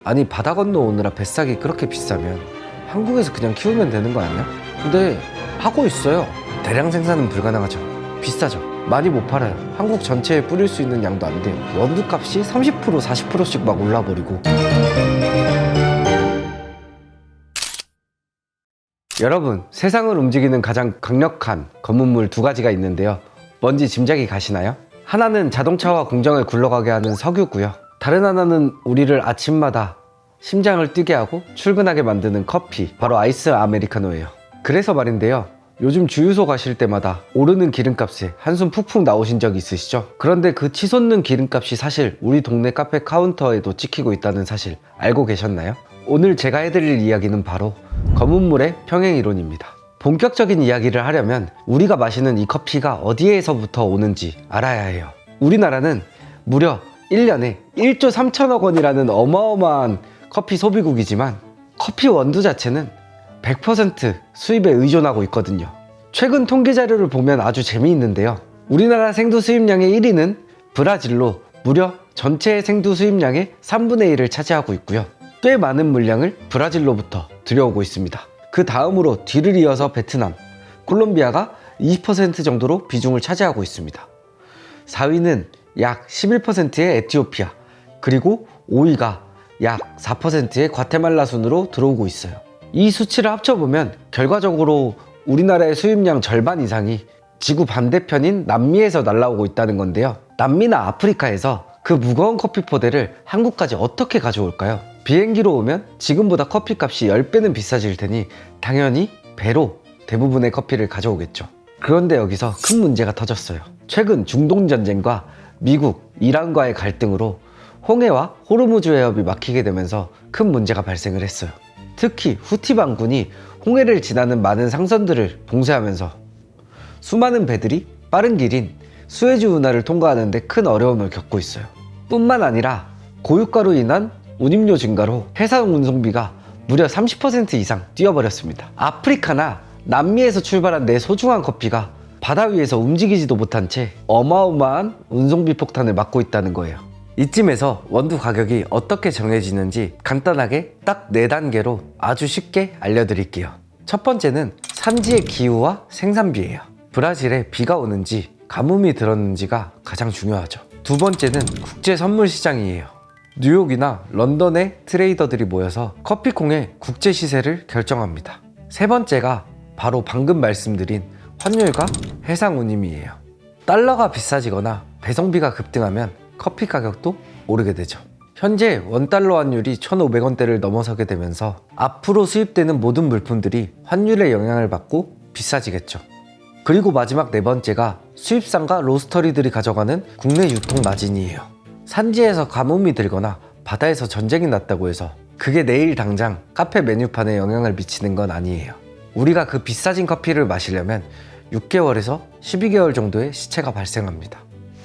아니 바다 건너 오느라 뱃삭이 그렇게 비싸면 한국에서 그냥 키우면 되는 거 아니야? 근데 하고 있어요. 대량 생산은 불가능하죠. 비싸죠. 많이 못 팔아요. 한국 전체에 뿌릴 수 있는 양도 안 돼요. 원두값이 30% 40%씩 막 올라버리고. 여러분, 세상을 움직이는 가장 강력한 검은물 두 가지가 있는데요. 뭔지 짐작이 가시나요? 하나는 자동차와 공장을 굴러가게 하는 석유고요. 다른 하나는 우리를 아침마다 심장을 뛰게 하고 출근하게 만드는 커피, 바로 아이스 아메리카노예요. 그래서 말인데요, 요즘 주유소 가실 때마다 오르는 기름값에 한숨 푹푹 나오신 적 있으시죠? 그런데 그 치솟는 기름값이 사실 우리 동네 카페 카운터에도 찍히고 있다는 사실 알고 계셨나요? 오늘 제가 해드릴 이야기는 바로 검은물의 평행이론입니다. 본격적인 이야기를 하려면 우리가 마시는 이 커피가 어디에서부터 오는지 알아야 해요. 우리나라는 무려 1년에 1조 3천억 원이라는 어마어마한 커피 소비국이지만 커피 원두 자체는 100% 수입에 의존하고 있거든요. 최근 통계 자료를 보면 아주 재미있는데요. 우리나라 생두 수입량의 1위는 브라질로 무려 전체 생두 수입량의 3분의 1을 차지하고 있고요. 꽤 많은 물량을 브라질로부터 들여오고 있습니다. 그 다음으로 뒤를 이어서 베트남, 콜롬비아가 20% 정도로 비중을 차지하고 있습니다. 4위는 약 11%의 에티오피아, 그리고 5위가 약 4%의 과테말라 순으로 들어오고 있어요. 이 수치를 합쳐보면 결과적으로 우리나라의 수입량 절반 이상이 지구 반대편인 남미에서 날라오고 있다는 건데요. 남미나 아프리카에서 그 무거운 커피 포대를 한국까지 어떻게 가져올까요? 비행기로 오면 지금보다 커피값이 10배는 비싸질 테니 당연히 배로 대부분의 커피를 가져오겠죠. 그런데 여기서 큰 문제가 터졌어요. 최근 중동전쟁과 미국, 이란과의 갈등으로 홍해와 호르무즈 해협이 막히게 되면서 큰 문제가 발생을 했어요. 특히 후티 반군이 홍해를 지나는 많은 상선들을 봉쇄하면서 수많은 배들이 빠른 길인 수에즈 운하를 통과하는 데 큰 어려움을 겪고 있어요. 뿐만 아니라 고유가로 인한 운임료 증가로 해상 운송비가 무려 30% 이상 뛰어버렸습니다. 아프리카나 남미에서 출발한 내 소중한 커피가 바다 위에서 움직이지도 못한 채 어마어마한 운송비 폭탄을 맞고 있다는 거예요. 이쯤에서 원두 가격이 어떻게 정해지는지 간단하게 딱 4단계로 아주 쉽게 알려드릴게요. 첫 번째는 산지의 기후와 생산비예요. 브라질에 비가 오는지 가뭄이 들었는지가 가장 중요하죠. 두 번째는 국제 선물 시장이에요. 뉴욕이나 런던의 트레이더들이 모여서 커피콩의 국제 시세를 결정합니다. 세 번째가 바로 방금 말씀드린 환율과 해상 운임이에요. 달러가 비싸지거나 배송비가 급등하면 커피 가격도 오르게 되죠. 현재 원달러 환율이 1,500원대를 넘어서게 되면서 앞으로 수입되는 모든 물품들이 환율의 영향을 받고 비싸지겠죠. 그리고 마지막 네 번째가 수입상과 로스터리들이 가져가는 국내 유통 마진이에요. 산지에서 가뭄이 들거나 바다에서 전쟁이 났다고 해서 그게 내일 당장 카페 메뉴판에 영향을 미치는 건 아니에요. 우리가 그 비싸진 커피를 마시려면 6개월에서 12개월 정도의 시체가 발생합니다.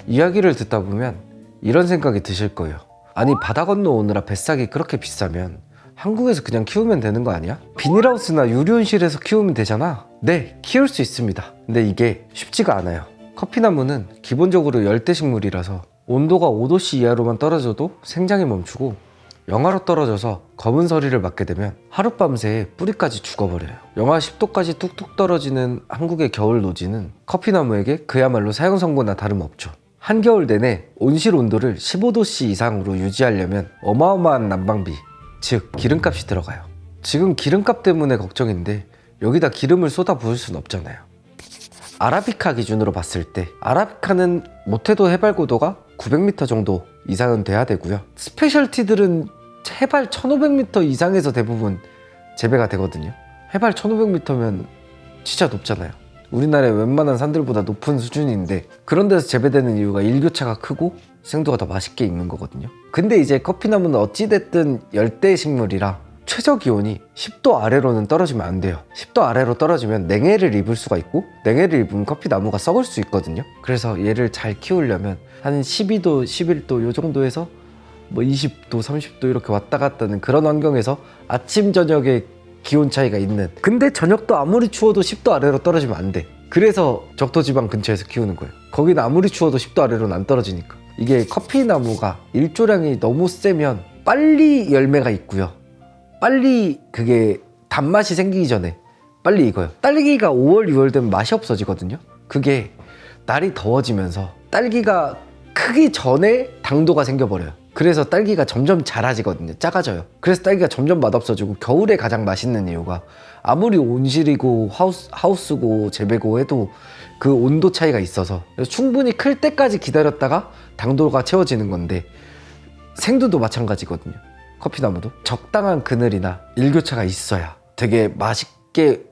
이야기를 듣다 보면 이런 생각이 드실 거예요. 아니 바다 건너 오느라 뱃삭이 그렇게 비싸면 한국에서 그냥 키우면 되는 거 아니야? 비닐하우스나 유리온실에서 키우면 되잖아. 네, 키울 수 있습니다. 근데 이게 쉽지가 않아요. 커피나무는 기본적으로 열대식물이라서 온도가 5도씨 이하로만 떨어져도 생장이 멈추고 영하로 떨어져서 검은 서리를 맞게 되면 하룻밤새 뿌리까지 죽어버려요. 영하 10도까지 뚝뚝 떨어지는 한국의 겨울 노지는 커피나무에게 그야말로 사형선고나 다름없죠. 한겨울 내내 온실 온도를 15도씨 이상으로 유지하려면 어마어마한 난방비, 즉 기름값이 들어가요. 지금 기름값 때문에 걱정인데 여기다 기름을 쏟아 부을 순 없잖아요. 아라비카 기준으로 봤을 때 아라비카는 못해도 해발 고도가 900m 정도 이상은 돼야 되고요. 스페셜티들은 해발 1500m 이상에서 대부분 재배가 되거든요. 해발 1500m면 진짜 높잖아요. 우리나라의 웬만한 산들보다 높은 수준인데 그런 데서 재배되는 이유가 일교차가 크고 생두가 더 맛있게 익는 거거든요. 근데 이제 커피나무는 어찌됐든 열대 식물이라 최저 기온이 10도 아래로는 떨어지면 안 돼요. 10도 아래로 떨어지면 냉해를 입을 수가 있고 냉해를 입으면 커피나무가 썩을 수 있거든요. 그래서 얘를 잘 키우려면 한 12도, 11도 요 정도에서 뭐 20도, 30도 이렇게 왔다 갔다 하는 그런 환경에서 아침, 저녁에 기온 차이가 있는, 근데 저녁도 아무리 추워도 10도 아래로 떨어지면 안 돼. 그래서 적도지방 근처에서 키우는 거예요. 거기는 아무리 추워도 10도 아래로는 안 떨어지니까. 이게 커피나무가 일조량이 너무 세면 빨리 열매가 있고요. 빨리 그게 단맛이 생기기 전에 빨리 익어요. 딸기가 5월, 6월 되면 맛이 없어지거든요. 그게 날이 더워지면서 딸기가 크기 전에 당도가 생겨버려요. 그래서 딸기가 점점 작아지거든요. 작아져요. 그래서 딸기가 점점 맛없어지고 겨울에 가장 맛있는 이유가 아무리 온실이고 하우스고 재배고 해도 그 온도 차이가 있어서 충분히 클 때까지 기다렸다가 당도가 채워지는 건데 생두도 마찬가지거든요. 커피나무도 적당한 그늘이나 일교차가 있어야 되게 맛있게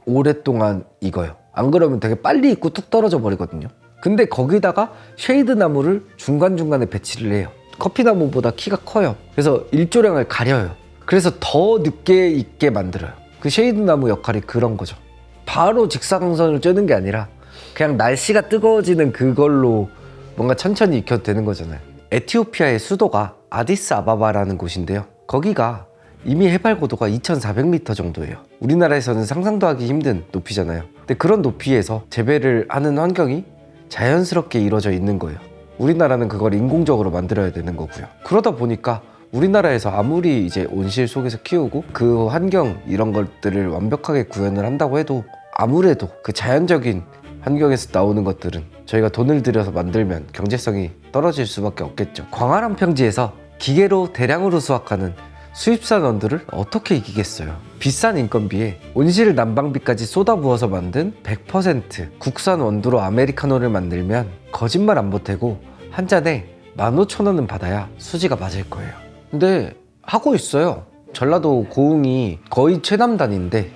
오랫동안 익어요. 안 그러면 되게 빨리 익고 뚝 떨어져 버리거든요. 근데 거기다가 쉐이드 나무를 중간중간에 배치를 해요. 커피나무보다 키가 커요. 그래서 일조량을 가려요. 그래서 더 늦게 익게 만들어요. 그 쉐이드 나무 역할이 그런 거죠. 바로 직사광선을 쬐는 게 아니라 그냥 날씨가 뜨거워지는 그걸로 뭔가 천천히 익혀도 되는 거잖아요. 에티오피아의 수도가 아디스아바바라는 곳인데요. 거기가 이미 해발 고도가 2400m 정도예요. 우리나라에서는 상상도 하기 힘든 높이잖아요. 근데 그런 높이에서 재배를 하는 환경이 자연스럽게 이루어져 있는 거예요. 우리나라는 그걸 인공적으로 만들어야 되는 거고요. 그러다 보니까 우리나라에서 아무리 이제 온실 속에서 키우고 그 환경 이런 것들을 완벽하게 구현을 한다고 해도 아무래도 그 자연적인 환경에서 나오는 것들은 저희가 돈을 들여서 만들면 경제성이 떨어질 수밖에 없겠죠. 광활한 평지에서 기계로 대량으로 수확하는 수입산 원두를 어떻게 이기겠어요. 비싼 인건비에 온실 난방비까지 쏟아부어서 만든 100% 국산 원두로 아메리카노를 만들면 거짓말 안 보태고 한 잔에 15,000원은 받아야 수지가 맞을 거예요. 근데 하고 있어요. 전라도 고흥이 거의 최남단인데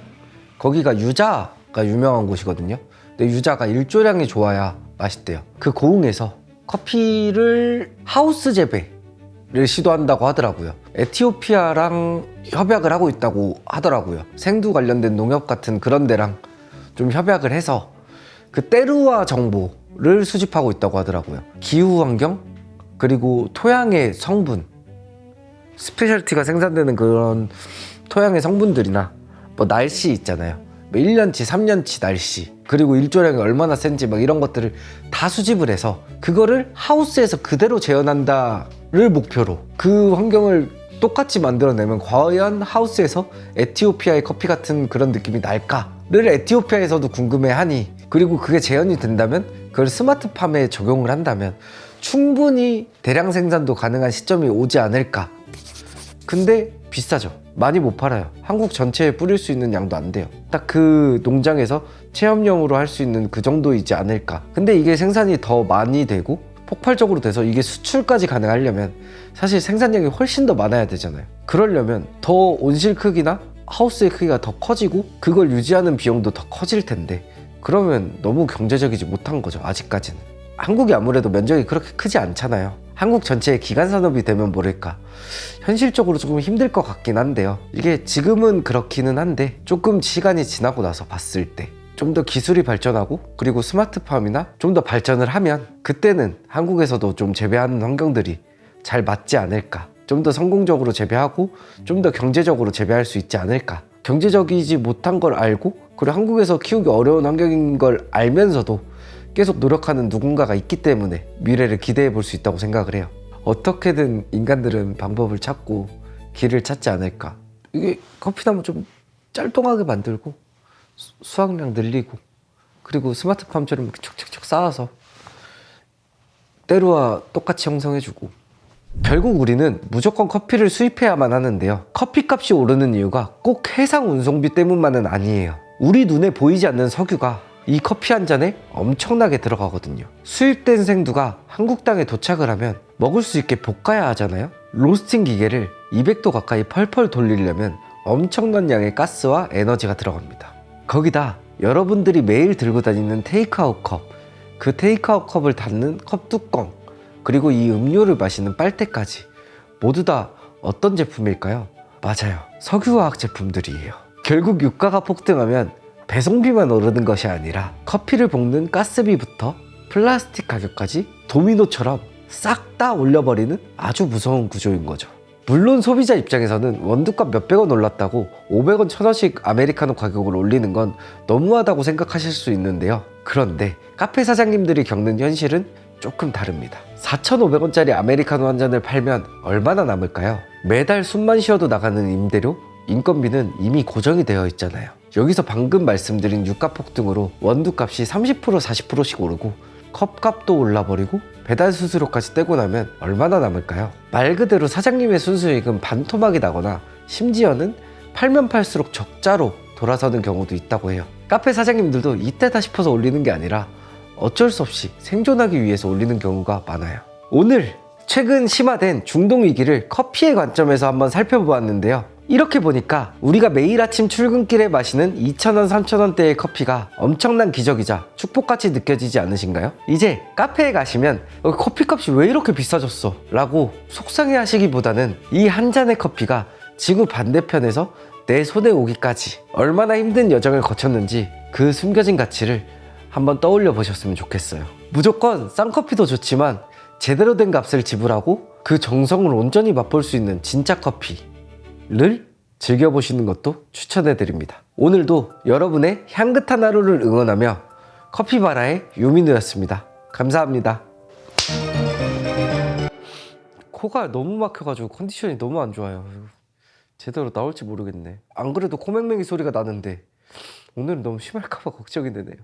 거기가 유자가 유명한 곳이거든요. 근데 유자가 일조량이 좋아야 맛있대요. 그 고흥에서 커피를 하우스 재배를 시도한다고 하더라고요. 에티오피아랑 협약을 하고 있다고 하더라고요. 생두 관련된 농협 같은 그런 데랑 좀 협약을 해서 그 때루와 정보를 수집하고 있다고 하더라고요. 기후 환경 그리고 토양의 성분, 스페셜티가 생산되는 그런 토양의 성분들이나 뭐 날씨 있잖아요. 뭐 1년치, 3년치 날씨 그리고 일조량이 얼마나 센지 막 이런 것들을 다 수집을 해서 그거를 하우스에서 그대로 재현한다를 목표로 그 환경을 똑같이 만들어내면 과연 하우스에서 에티오피아의 커피 같은 그런 느낌이 날까를 에티오피아에서도 궁금해하니 그리고 그게 재현이 된다면 그걸 스마트팜에 적용을 한다면 충분히 대량 생산도 가능한 시점이 오지 않을까. 근데 비싸죠. 많이 못 팔아요. 한국 전체에 뿌릴 수 있는 양도 안 돼요. 딱 그 농장에서 체험용으로 할 수 있는 그 정도이지 않을까. 근데 이게 생산이 더 많이 되고 폭발적으로 돼서 이게 수출까지 가능하려면 사실 생산량이 훨씬 더 많아야 되잖아요. 그러려면 더 온실 크기나 하우스의 크기가 더 커지고 그걸 유지하는 비용도 더 커질 텐데 그러면 너무 경제적이지 못한 거죠. 아직까지는. 한국이 아무래도 면적이 그렇게 크지 않잖아요. 한국 전체의 기간 산업이 되면 모를까 현실적으로 조금 힘들 것 같긴 한데요. 이게 지금은 그렇기는 한데 조금 시간이 지나고 나서 봤을 때 좀 더 기술이 발전하고 그리고 스마트팜이나 좀 더 발전을 하면 그때는 한국에서도 좀 재배하는 환경들이 잘 맞지 않을까. 좀 더 성공적으로 재배하고 좀 더 경제적으로 재배할 수 있지 않을까. 경제적이지 못한 걸 알고 그리고 한국에서 키우기 어려운 환경인 걸 알면서도 계속 노력하는 누군가가 있기 때문에 미래를 기대해 볼 수 있다고 생각을 해요. 어떻게든 인간들은 방법을 찾고 길을 찾지 않을까. 이게 커피나무 좀 짤뚱하게 만들고 수확량 늘리고 그리고 스마트팜처럼 이렇게 촉촉촉 쌓아서 때루와 똑같이 형성해주고 결국 우리는 무조건 커피를 수입해야만 하는데요. 커피값이 오르는 이유가 꼭 해상 운송비 때문만은 아니에요. 우리 눈에 보이지 않는 석유가 이 커피 한 잔에 엄청나게 들어가거든요. 수입된 생두가 한국 땅에 도착을 하면 먹을 수 있게 볶아야 하잖아요. 로스팅 기계를 200도 가까이 펄펄 돌리려면 엄청난 양의 가스와 에너지가 들어갑니다. 거기다 여러분들이 매일 들고 다니는 테이크아웃 컵, 그 테이크아웃 컵을 닫는 컵 뚜껑, 그리고 이 음료를 마시는 빨대까지 모두 다 어떤 제품일까요? 맞아요. 석유화학 제품들이에요. 결국 유가가 폭등하면 배송비만 오르는 것이 아니라 커피를 볶는 가스비부터 플라스틱 가격까지 도미노처럼 싹 다 올려버리는 아주 무서운 구조인 거죠. 물론 소비자 입장에서는 원두값 몇백원 올랐다고 500원, 1000원씩 아메리카노 가격을 올리는 건 너무하다고 생각하실 수 있는데요. 그런데 카페 사장님들이 겪는 현실은 조금 다릅니다. 4,500원짜리 아메리카노 한 잔을 팔면 얼마나 남을까요? 매달 숨만 쉬어도 나가는 임대료, 인건비는 이미 고정이 되어 있잖아요. 여기서 방금 말씀드린 유가 폭등으로 원두값이 30% 40%씩 오르고 컵값도 올라버리고 배달 수수료까지 떼고 나면 얼마나 남을까요? 말 그대로 사장님의 순수익은 반토막이 나거나 심지어는 팔면 팔수록 적자로 돌아서는 경우도 있다고 해요. 카페 사장님들도 이때다 싶어서 올리는 게 아니라 어쩔 수 없이 생존하기 위해서 올리는 경우가 많아요. 오늘 최근 심화된 중동 위기를 커피의 관점에서 한번 살펴보았는데요. 이렇게 보니까 우리가 매일 아침 출근길에 마시는 2,000원, 3,000원대의 커피가 엄청난 기적이자 축복같이 느껴지지 않으신가요? 이제 카페에 가시면 커피값이 왜 이렇게 비싸졌어? 라고 속상해 하시기보다는 이 한 잔의 커피가 지구 반대편에서 내 손에 오기까지 얼마나 힘든 여정을 거쳤는지 그 숨겨진 가치를 한번 떠올려 보셨으면 좋겠어요. 무조건 싼 커피도 좋지만 제대로 된 값을 지불하고 그 정성을 온전히 맛볼 수 있는 진짜 커피를 즐겨보시는 것도 추천해드립니다. 오늘도 여러분의 향긋한 하루를 응원하며 커피바라의 유민우였습니다. 감사합니다. 코가 너무 막혀가지고 컨디션이 너무 안 좋아요. 제대로 나올지 모르겠네. 안 그래도 코맹맹이 소리가 나는데 오늘은 너무 심할까봐 걱정이 되네요.